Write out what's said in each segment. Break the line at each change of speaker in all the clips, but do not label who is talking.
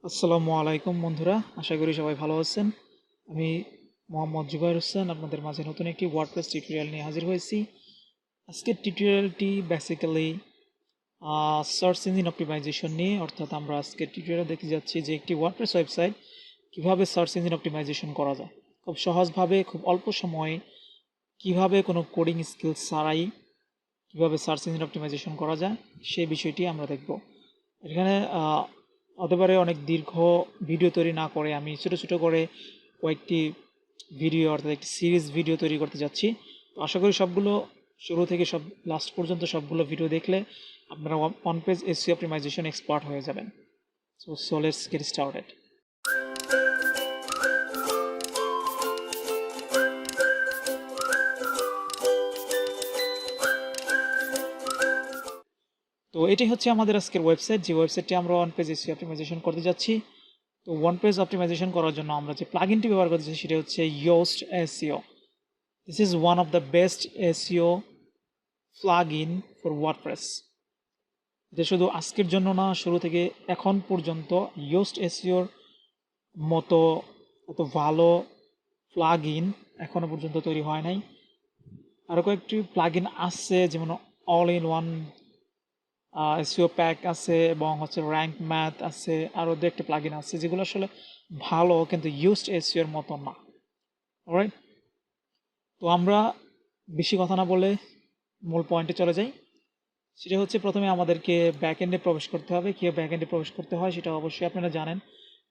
আসসালামু আলাইকুম বন্ধুরা, আশা করি সবাই ভালো আছেন। আমি মোহাম্মদ জুবায়ের হোসেন আপনাদের মাঝে নতুন একটি ওয়ার্ডপ্রেস টিউটোরিয়াল নিয়ে হাজির হয়েছি। আজকের টিউটোরিয়ালটি বেসিক্যালি সার্চ ইঞ্জিন অপটিমাইজেশন নিয়ে, অর্থাৎ আমরা আজকের টিউটোরিয়ালে দেখতে যাচ্ছি যে একটি ওয়ার্ডপ্রেস ওয়েবসাইট কিভাবে সার্চ ইঞ্জিন অপটিমাইজেশন করা যায় খুব সহজভাবে, খুব অল্প সময়ে, কিভাবে কোনো কোডিং স্কিলস ছাড়াই কিভাবে সার্চ ইঞ্জিন অপটিমাইজেশন করা যায় সেই বিষয়টি আমরা দেখব। এখানে হতে পারে অনেক দীর্ঘ ভিডিও তৈরি না করে আমি ছোটো ছোটো করে কয়েকটি ভিডিও, অর্থাৎ একটি সিরিজ ভিডিও তৈরি করতে যাচ্ছি। তো আশা করি সবগুলো শুরু থেকে সব লাস্ট পর্যন্ত সবগুলো ভিডিও দেখলে আপনারা one page SEO optimisation expert হয়ে যাবেন। So let's get started. তো এটি হচ্ছে আমাদের আজকের ওয়েবসাইট, যে ওয়েবসাইটটি আমরা ওয়ান পেজ এসইও অপটিমাইজেশন করতে যাচ্ছি। তো ওয়ান পেজ অপটিমাইজেশন করার জন্য আমরা যে প্লাগইনটি ব্যবহার করতেছি সেটা হচ্ছে Yoast SEO. This is one of the best SEO plugin for WordPress. এটা শুধু আজকের জন্য না, শুরু থেকে এখন পর্যন্ত Yoast SEO মতো এত ভালো প্লাগইন এখনো পর্যন্ত তৈরি হয় নাই। আরও কয়েকটি প্লাগইন আছে, যেমন all in one SEO pack আছে এবং হচ্ছে র্যাঙ্ক ম্যাথ আছে, আরও দু একটা প্লাগইন আছে যেগুলো আসলে ভালো, কিন্তু Yoast SEO এর মতো না। অলরাইট, তো আমরা বেশি কথা না বলে মূল পয়েন্টে চলে যাই। সেটা হচ্ছে প্রথমে আমাদেরকে ব্যাকএন্ডে প্রবেশ করতে হবে। কীভাবে ব্যাকএন্ডে প্রবেশ করতে হয় সেটা অবশ্যই আপনারা জানেন।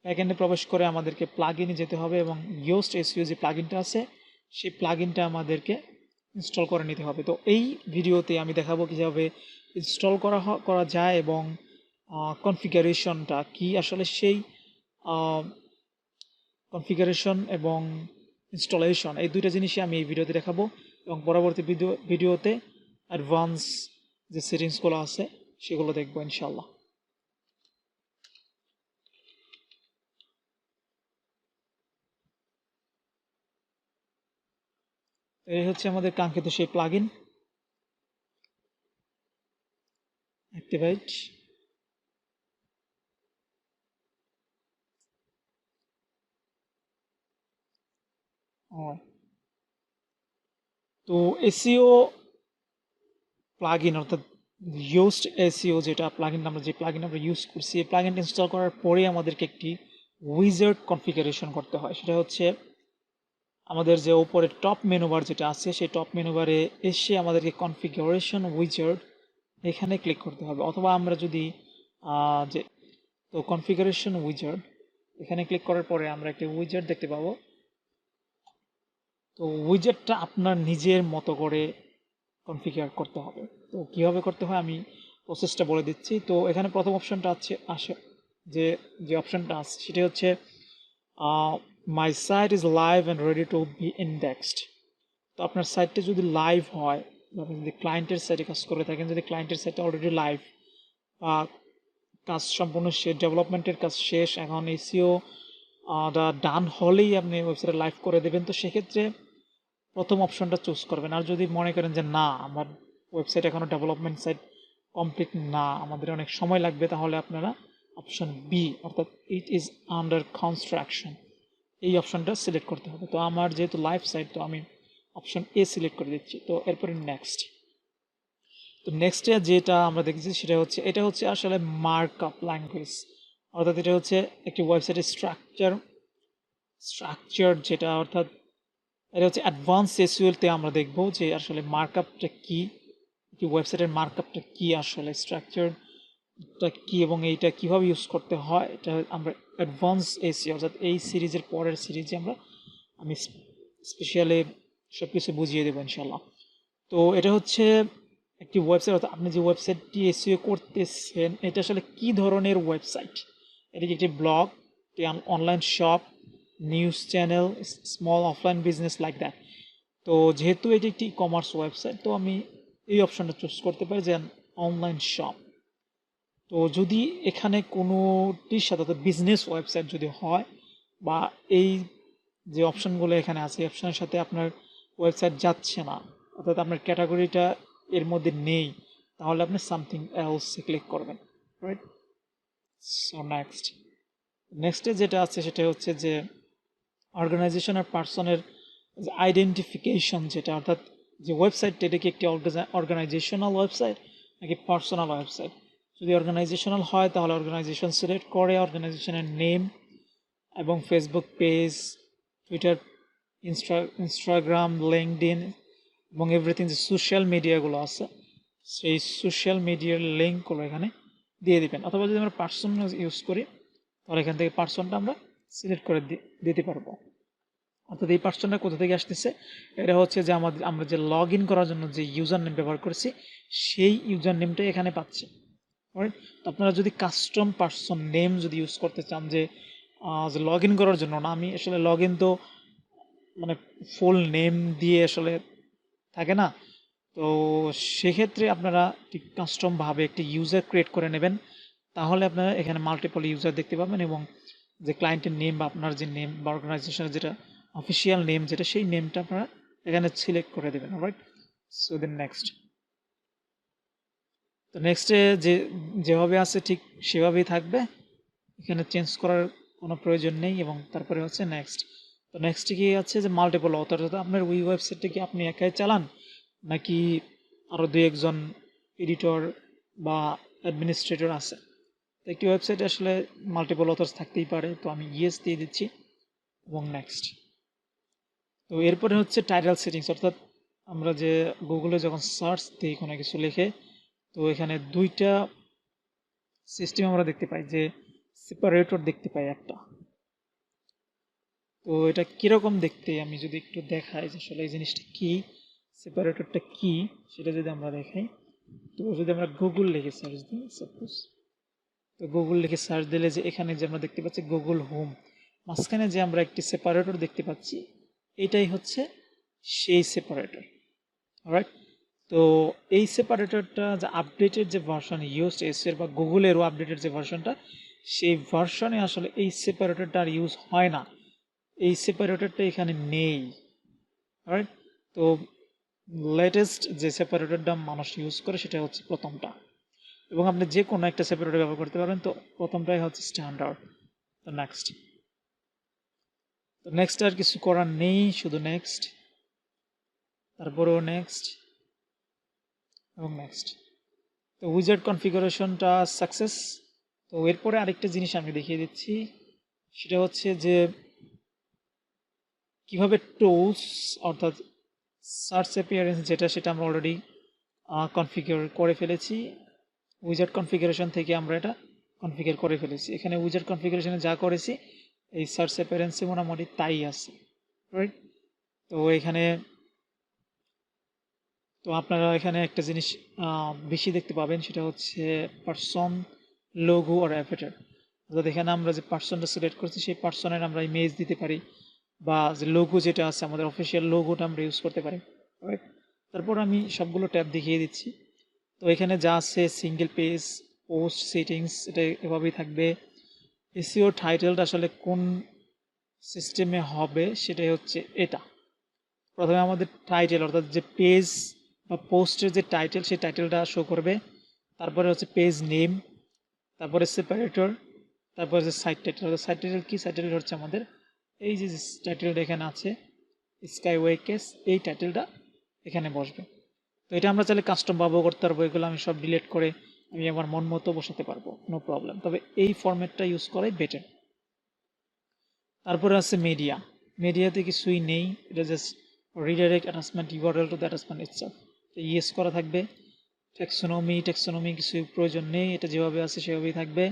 ব্যাকএন্ডে প্রবেশ করে আমাদেরকে প্লাগইনে যেতে হবে এবং Yoast SEO যে প্লাগইনটা আছে সেই প্লাগইনটা আমাদেরকে ইনস্টল করে নিতে হবে। তো এই ভিডিওতে আমি দেখাবো কীভাবে ইনস্টল করা যায় এবং কনফিগারেশনটা কি, আসলে সেই কনফিগারেশন এবং ইনস্টলেশন এই দুইটা জিনিসই আমি এই ভিডিওতে দেখাবো এবং পরবর্তী ভিডিওতে অ্যাডভান্স যে সেটিংসগুলো আছে সেগুলো দেখবো ইনশাল্লাহ। এই হচ্ছে আমাদের কাঙ্ক্ষিত সেই প্লাগইন অ্যাক্টিভেট। তো এসইও প্লাগইন, অর্থাৎ Yoast SEO যেটা প্লাগইন আমরা ইউজ করছি, এই প্লাগইনটা ইনস্টল করার পরে আমাদেরকে একটি উইজার্ড কনফিগারেশন করতে হয়। সেটা হচ্ছে আমাদের যে উপরে টপ মেনু বার যেটা আছে সেই টপ মেনু বারে এসে আমাদেরকে কনফিগারেশন উইজার্ড এখানে ক্লিক করতে হবে, অথবা আমরা যদি যে তো কনফিগারেশন উইজার্ড এখানে ক্লিক করার পরে আমরা একটি উইজার্ড দেখতে পাবো। তো উইজার্ডটা আপনার নিজের মতো করে কনফিগার করতে হবে। তো কীভাবে করতে হয় আমি প্রসেসটা বলে দিচ্ছি। তো এখানে প্রথম অপশনটা আসে যে অপশনটা আছে সেটা হচ্ছে my site is live and ready to be indexed. তো আপনার সাইটটা যদি লাইভ হয়, আপনি যদি ক্লায়েন্টের সাইটে কাজ করে থাকেন, যদি ক্লায়েন্টের সাইটটা অলরেডি লাইভ বা কাজ সম্পূর্ণ শেষ, ডেভেলপমেন্টের কাজ শেষ, এখন এসইও ডান হলেই আপনি ওয়েবসাইটে লাইভ করে দেবেন, তো সেক্ষেত্রে প্রথম অপশনটা চুজ করবেন। আর যদি মনে করেন যে না, আমার ওয়েবসাইট এখনও ডেভেলপমেন্ট সাইট কমপ্লিট না, আমাদের অনেক সময় লাগবে, তাহলে আপনারা অপশন বি, অর্থাৎ ইট ইজ আন্ডার কনস্ট্রাকশন, এই অপশনটা সিলেক্ট করতে হবে। তো আমার যেহেতু লাইভ সাইট, তো আমি অপশন এ সিলেক্ট করে দিচ্ছি। তো এরপরে নেক্সট। তো নেক্সটে যেটা আমরা দেখছি সেটা হচ্ছে, এটা হচ্ছে আসলে মার্কআপ ল্যাঙ্গুয়েজ, অর্থাৎ এটা হচ্ছে একটি ওয়েবসাইটের স্ট্রাকচার যেটা, অর্থাৎ এটা হচ্ছে অ্যাডভান্স এসইওতে আমরা দেখব যে আসলে মার্কআপটা কী, কি ওয়েবসাইটের মার্কআপটা কী, আসলে স্ট্রাকচারটা কী এবং এইটা কীভাবে ইউজ করতে হয়, এটা আমরা অ্যাডভান্স এসইও, অর্থাৎ এই সিরিজের পরের সিরিজে আমি স্পেশালি সব কিছু বুঝিয়ে দেবো ইনশাল্লাহ। তো এটা হচ্ছে একটি ওয়েবসাইট, অর্থাৎ আপনি যে ওয়েবসাইটটি এসইও করতেছেন এটা আসলে কী ধরনের ওয়েবসাইট। এটা কি একটি blog, online shop, news channel, small offline business like that. তো যেহেতু এটি একটি ই কমার্স ওয়েবসাইট, তো আমি এই অপশনটা চুজ করতে পারি যে অনলাইন শপ। তো যদি এখানে কোনোটির সাথে, অর্থাৎ বিজনেস ওয়েবসাইট যদি হয়, বা এই যে অপশনগুলো এখানে আছে এই অপশনের সাথে আপনার ওয়েবসাইট যাচ্ছে না, অর্থাৎ আপনার ক্যাটাগরিটা এর মধ্যে নেই, তাহলে আপনি সামথিং এলসে ক্লিক করবেন, রাইট। So next. নেক্সটে যেটা আছে সেটা হচ্ছে যে অর্গানাইজেশন আর পার্সনের যে আইডেন্টিফিকেশন, যেটা অর্থাৎ যে ওয়েবসাইটটা এটা কি একটি অর্গানাইজেশনাল ওয়েবসাইট নাকি পার্সোনাল ওয়েবসাইট। যদি অর্গানাইজেশনাল হয় তাহলে অর্গানাইজেশন সিলেক্ট করে অর্গানাইজেশনের নেম এবং Facebook page, Twitter, Instagram, LinkedIn এবং এভরিথিং যে সোশ্যাল মিডিয়াগুলো আছে সেই সোশ্যাল মিডিয়ার লিঙ্কগুলো এখানে দিয়ে দিবেন। অথবা যদি আমরা পার্সন ইউজ করি তাহলে এখান থেকে পার্সনটা আমরা সিলেক্ট করে দিতে পারবো। অর্থাৎ এই পার্সনটা কোথা থেকে আসতেছে, এটা হচ্ছে যে আমরা যে লগ ইন করার জন্য যে ইউজার নেম ব্যবহার করছি সেই ইউজার নেমটাই এখানে পাচ্ছে। রাইট? তো আপনারা যদি কাস্টম পার্সন নেম যদি ইউজ করতে চান যে লগ ইন করার জন্য না, আমি আসলে লগ ইন তো মানে ফুল নেম দিয়ে আসলে থাকে না, তো সেক্ষেত্রে আপনারা ঠিক কাস্টমভাবে একটি ইউজার ক্রিয়েট করে নেবেন। তাহলে আপনারা এখানে মাল্টিপল ইউজার দেখতে পাবেন এবং যে ক্লায়েন্টের নেম বা আপনার যে নেম বা অর্গানাইজেশনের যেটা অফিসিয়াল নেম যেটা সেই নেমটা আপনারা এখানে সিলেক্ট করে দেবেন। রাইট? So then next. তো নেক্সটে যেভাবে আছে ঠিক সেভাবেই থাকবে, এখানে চেঞ্জ করার কোনো প্রয়োজন নেই। এবং তারপরে হচ্ছে নেক্সট। তো নেক্সটে কি আছে যে মাল্টিপল অথর, আপনার ওই ওয়েবসাইটটা কি আপনি একাই চালান নাকি আরও দুই একজন এডিটর বা অ্যাডমিনিস্ট্রেটর আছে। তো একটি ওয়েবসাইটে আসলে মাল্টিপল অথর্স থাকতেই পারে, তো আমি ইয়েস দিয়ে দিচ্ছি এবং নেক্সট। তো এরপরে হচ্ছে টাইটেল সেটিংস, অর্থাৎ আমরা যে গুগলে যখন সার্চ দিই কোনো কিছু লিখে, তো এখানে দুইটা সিস্টেম আমরা দেখতে পাই, যে সেপারেটর দেখতে পাই একটা। তো এটা কীরকম দেখতে আমি যদি একটু দেখাই যে আসলে এই জিনিসটা কী, সেপারেটরটা কী সেটা যদি আমরা দেখাই, তো যদি আমরা গুগল লিখে সার্চ দিই সাপোজ, তো গুগল লিখে সার্চ দিলে যে এখানে যে আমরা দেখতে পাচ্ছি গুগল হোম, মাঝখানে যে আমরা একটি সেপারেটর দেখতে পাচ্ছি এটাই হচ্ছে সেই সেপারেটর। রাইট? তো এই সেপারেটরটা যে আপডেটেড যে ভার্সন ইউজড এসের বা গুগলেরও আপডেটেড যে ভার্সনটা, সেই ভার্সনে আসলে এই সেপারেটরটা আর ইউজ হয় না, এই সেপারেটরটা এখানে নেই। রাইট? তো লেটেস্ট যে সেপারেটরটা মানুষ ইউজ করে সেটা হচ্ছে প্রথমটা, এবং আপনি যে কোনো একটা সেপারেটর ব্যবহার করতে পারেন। তো প্রথমটাই হচ্ছে স্ট্যান্ডার্ড। তো নেক্সট। তো নেক্সট আর কিছু করার নেই, শুধু নেক্সট, তারপরেও নেক্সট এবং নেক্সট। তো উইজার্ড কনফিগারেশনটা সাকসেস। তো এরপরে আরেকটা জিনিস আমি দেখিয়ে দিচ্ছি, সেটা হচ্ছে যে কিভাবে টুলস অর্থাৎ সার্চ অ্যাপিয়ারেন্স যেটা সেটা আমরা অলরেডি কনফিগার করে ফেলেছি। উইজার্ড কনফিগারেশন থেকে আমরা এটা কনফিগার করে ফেলেছি। এখানে উইজার্ড কনফিগারেশনে যা করেছি এই সার্চ অ্যাপিয়ারেন্সে মোটামুটি তাই আছে। রাইট? তো এখানে তো আপনারা এখানে একটা জিনিস বেশি দেখতে পাবেন, সেটা হচ্ছে পার্সন, লোগো আর অ্যাভেটার। অর্থাৎ এখানে আমরা যে পার্সনটা সিলেক্ট করছি সেই পার্সনের আমরা ইমেজ দিতে পারি, বা যে লোগো যেটা আছে আমাদের অফিসিয়াল লোগোটা আমরা ইউজ করতে পারি। রাইট? তারপর আমি সবগুলো ট্যাব দেখিয়ে দিচ্ছি। তো এখানে যা আছে সিঙ্গেল পেজ, পোস্ট সেটিংস, এটা এভাবেই থাকবে। এসইও টাইটেলটা আসলে কোন সিস্টেমে হবে সেটাই হচ্ছে এটা। প্রথমে আমাদের টাইটেল অর্থাৎ যে পেজ বা পোস্টের যে টাইটেল সেই টাইটেলটা শো করবে, তারপরে হচ্ছে পেজ নেম, তারপরে সেপারেটর, তারপরে হচ্ছে সাইট টাইটেল। সাইট টাইটেল কি? সাইট টাইটেল হচ্ছে আমাদের এই যে টাইটেলটা এখানে আছে স্কাইওয়েকেস, এই টাইটেলটা এখানে বসবে। তো এটা আমরা চাইলে কাস্টম ব্যবহার করতে পারবো, এগুলো আমি সব ডিলিট করে আমি আমার মন মতো বসাতে পারবো, নো প্রবলেম। তবে এই ফরম্যাটটা ইউজ করাই বেটার। তারপরে আছে মিডিয়া। মিডিয়াতে কিছুই নেই, এটা just redirect attachment URL to the attachment itself. তো ইয়েস করা থাকবে। টেক্সোনমি কিছু প্রয়োজন নেই, এটা যেভাবে আছে সেভাবেই থাকবে।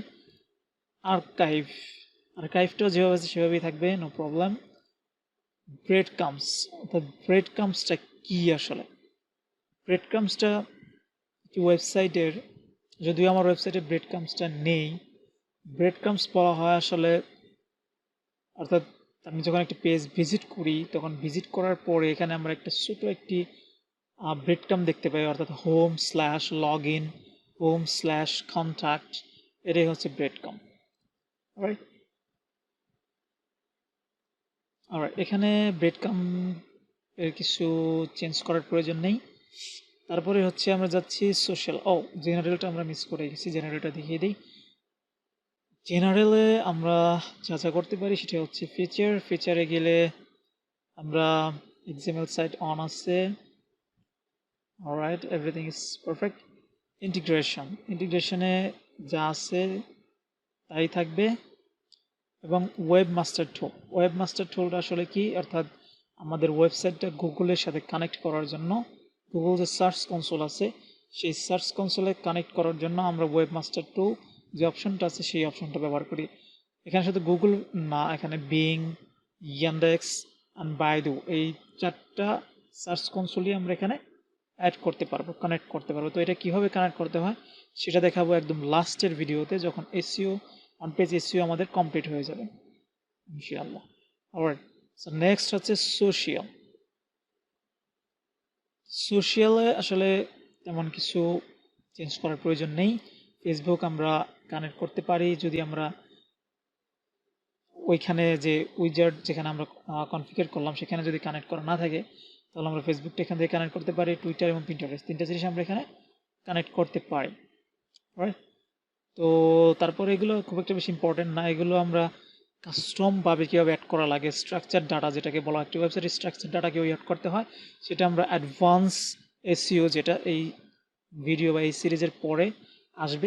আর্কাইভটাও যেভাবে আছে সেভাবেই থাকবে, নো প্রবলেম। ব্রেড কামস, অর্থাৎ ব্রেড কামসটা কী আসলে? ব্রেড কামসটা একটি ওয়েবসাইটের, যদিও আমার ওয়েবসাইটে ব্রেড কামসটা নেই, ব্রেড কামস বলা হয় আসলে, অর্থাৎ আমি যখন একটা পেজ ভিজিট করি তখন ভিজিট করার পরে এখানে আমরা একটা ছোটো একটি ব্রেড কাম দেখতে পাই, অর্থাৎ home/login, home/contact, এটাই হচ্ছে ব্রেড কাম। রাইট? অলরাইট, এখানে ব্রেড কাম এর কিছু চেঞ্জ করার প্রয়োজন নেই। তারপরে হচ্ছে আমরা যাচ্ছি সোশ্যাল। জেনারেলটা আমরা মিস করে গেছি, জেনারেলটা দেখিয়ে দিই। জেনারেলে আমরা যা যা করতে পারি সেটা হচ্ছে ফিচারে গেলে আমরা এক্সএমএল সাইট অন আছে, অলরাইট, এভরিথিং ইজ পারফেক্ট। ইন্টিগ্রেশনে যা আছে তাই থাকবে। এবং ওয়েবমাস্টার টুলটা আসলে কি, অর্থাৎ আমাদের ওয়েবসাইটটা গুগলের সাথে কানেক্ট করার জন্য, গুগল যে সার্চ কনসোল আছে সেই সার্চ কনসোলে কানেক্ট করার জন্য আমরা ওয়েবমাস্টার টু যে অপশনটা আছে সেই অপশনটা ব্যবহার করি। এখানে শুধু গুগল না, এখানে বিং, ইয়ান্ডেক্স অ্যান্ড বাইদু, এই 4টা সার্চ কনসোলই আমরা এখানে অ্যাড করতে পারবো, কানেক্ট করতে পারবো। তো এটা কীভাবে কানেক্ট করতে হয় সেটা দেখাবো একদম লাস্টের ভিডিওতে, যখন এসইও অন পেজ এসইও আমাদের কমপ্লিট হয়ে যাবে ইনশাআল্লাহ। অলরাইট, সো নেক্সট হচ্ছে সোশিয়ালে আসলে তেমন কিছু চেঞ্জ করার প্রয়োজন নেই। ফেসবুক আমরা কানেক্ট করতে পারি, যদি আমরা ওইখানে যে উইজার্ড যেখানে আমরা কনফিগার করলাম সেখানে যদি কানেক্ট করা না থাকে তাহলে আমরা ফেসবুকটা এখান থেকে কানেক্ট করতে পারি, টুইটার এবং পিন্টারেস্ট 3টা জিনিস আমরা এখানে কানেক্ট করতে পারি, রাইট। তো তারপরে এগুলো খুব একটা বেশি ইম্পর্টেন্ট না, এগুলো আমরা কাস্টমভাবে কীভাবে অ্যাড করা লাগে, স্ট্রাকচার ডাটা যেটাকে বলা হয়, একটি ওয়েবসাইটের স্ট্রাকচার ডাটা কীভাবে অ্যাড করতে হয় সেটা আমরা অ্যাডভান্স এসইও, যেটা এই ভিডিও বা এই সিরিজের পরে আসবে,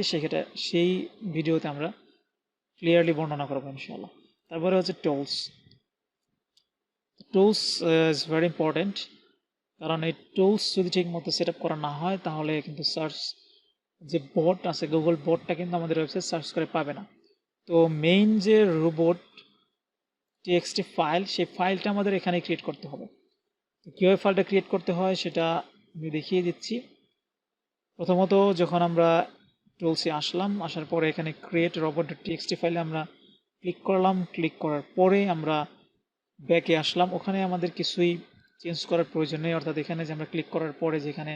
সেই ভিডিওতে আমরা ক্লিয়ারলি বর্ণনা করবো ইনশাআল্লাহ। তারপরে হচ্ছে টুলস ইজ ভেরি ইম্পর্টেন্ট, কারণ এই টুলস যদি ঠিক মতো সেট আপ করা না হয় তাহলে কিন্তু সার্চ যে বট আছে, গুগল বটটা কিন্তু আমাদের ওয়েবসাইট সার্চ করে পাবে না। তো মেইন যে রোবট টিএক্সটি ফাইল, সেই ফাইলটা আমাদের এখানে ক্রিয়েট করতে হবে। তো কীভাবে ফাইলটা ক্রিয়েট করতে হয় সেটা আমি দেখিয়ে দিচ্ছি। প্রথমত যখন আমরা টুলসে আসার পরে এখানে ক্রিয়েট রোবট টিএক্সটি ফাইলে আমরা ক্লিক করলাম, ক্লিক করার পরে আমরা ব্যাকে আসলাম, ওখানে আমাদের কিছুই চেঞ্জ করার প্রয়োজন নেই, অর্থাৎ এখানে যে আমরা ক্লিক করার পরে যেখানে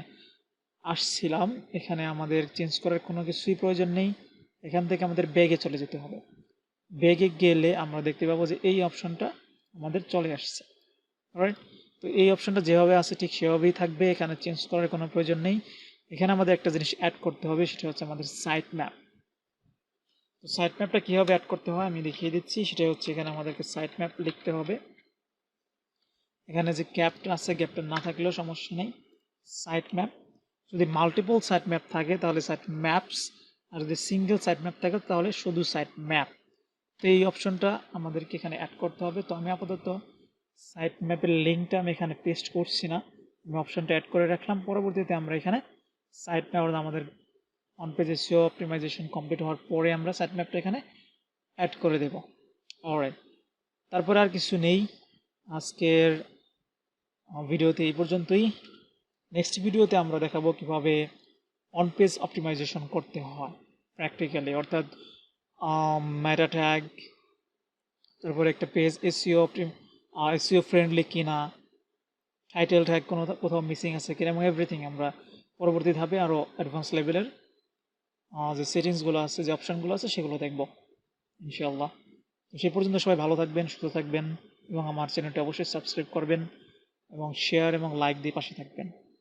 আসছিলাম এখানে আমাদের চেঞ্জ করার কোনো কিছুই প্রয়োজন নেই। এখান থেকে আমাদের ব্যাগে চলে যেতে হবে। ব্যাগে গেলে আমরা দেখতে পাবো যে এই অপশনটা আমাদের চলে আসছে, রাইট। তো এই অপশনটা যেভাবে আছে ঠিক সেভাবেই থাকবে, এখানে চেঞ্জ করার কোনো প্রয়োজন নেই। এখানে আমাদের একটা জিনিস অ্যাড করতে হবে, সেটা হচ্ছে আমাদের সাইট ম্যাপ। তো সাইট ম্যাপটা কীভাবে অ্যাড করতে হয় আমি দেখিয়ে দিচ্ছি। সেটা হচ্ছে এখানে আমাদেরকে সাইট ম্যাপ লিখতে হবে। এখানে যে গ্যাপটা আছে, গ্যাপটা না থাকলেও সমস্যা নেই, সাইট ম্যাপ। যদি মাল্টিপল সাইট ম্যাপ থাকে তাহলে সাইট ম্যাপস, আর যদি সিঙ্গেল সাইট ম্যাপ থাকে তাহলে শুধু সাইট ম্যাপ। তো এই অপশনটা আমাদেরকে এখানে অ্যাড করতে হবে। তো আমি আপাতত সাইট ম্যাপের লিঙ্কটা আমি এখানে পেস্ট করছি না, আমি অপশনটা অ্যাড করে রাখলাম। পরবর্তীতে আমরা এখানে সাইট ম্যাপ, আমাদের on page SEO optimisation complete হওয়ার পরে আমরা সাইট ম্যাপটা এখানে অ্যাড করে দেব। অলরাইট, তারপরে আর কিছু নেই আজকের ভিডিওতে, এই পর্যন্তই। নেক্সট ভিডিওতে আমরা দেখাবো কিভাবে অন পেজ অপটিমাইজেশন করতে হয় প্র্যাকটিক্যালি, অর্থাৎ মেটা ট্যাগ, তারপরে একটা পেজ এসইও ফ্রেন্ডলি কিনা, টাইটেল ট্যাগ কোথাও মিসিং আছে কিনা, এবং এভরিথিং আমরা পরবর্তী ধাপে আরও অ্যাডভান্স লেভেলের যে সেটিংসগুলো আছে, যে অপশানগুলো আছে সেগুলো দেখব ইনশাআল্লাহ। তো সেই পর্যন্ত সবাই ভালো থাকবেন, সুস্থ থাকবেন, এবং আমার চ্যানেলটি অবশ্যই সাবস্ক্রাইব করবেন এবং শেয়ার এবং লাইক দিয়ে পাশে থাকবেন।